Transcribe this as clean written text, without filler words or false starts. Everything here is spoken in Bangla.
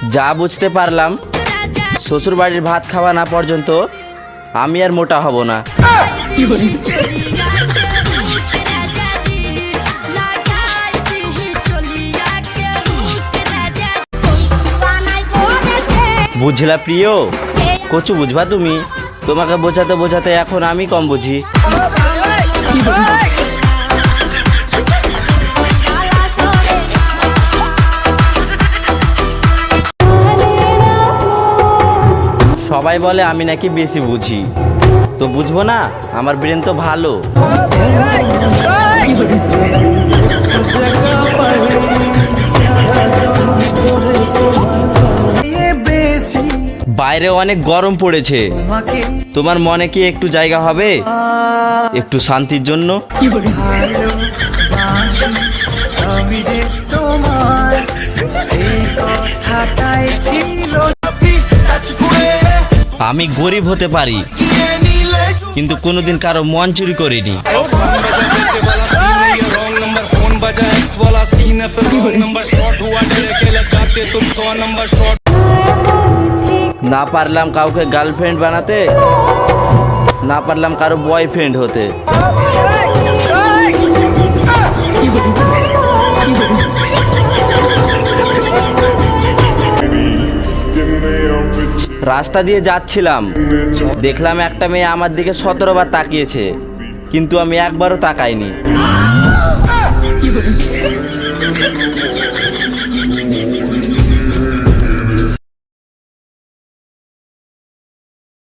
যা বুঝতে পারলাম, শ্বশুর বাড়ির ভাত খাওয়া না পর্যন্ত আমি আর মোটা হব না। বুঝলা প্রিয়, কচু বুঝবা তুমি? তোমাকে বোঝাতে বোঝাতে এখন আমি কম বুঝি। সবাই বলে আমি নাকি বেশি বুঝি, তো বুঝবো না? আমার ব্রেন তো ভালো। বাইরে অনেক গরম পড়েছে, তোমার মনে কি একটু জায়গা হবে একটু শান্তির জন্য? আমি গরিব হতে পারি, কিন্তু কোনোদিন কারো মন চুরি করিনি। না পারলাম কাউকে গার্লফ্রেন্ড বানাতে, না পারলাম কারো বয়ফ্রেন্ড হতে। রাস্তা দিয়ে যাচ্ছিলাম, দেখলাম একটা মেয়ে আমার দিকে 17 বার তাকিয়েছে, কিন্তু আমি একবারও তাকাইনি।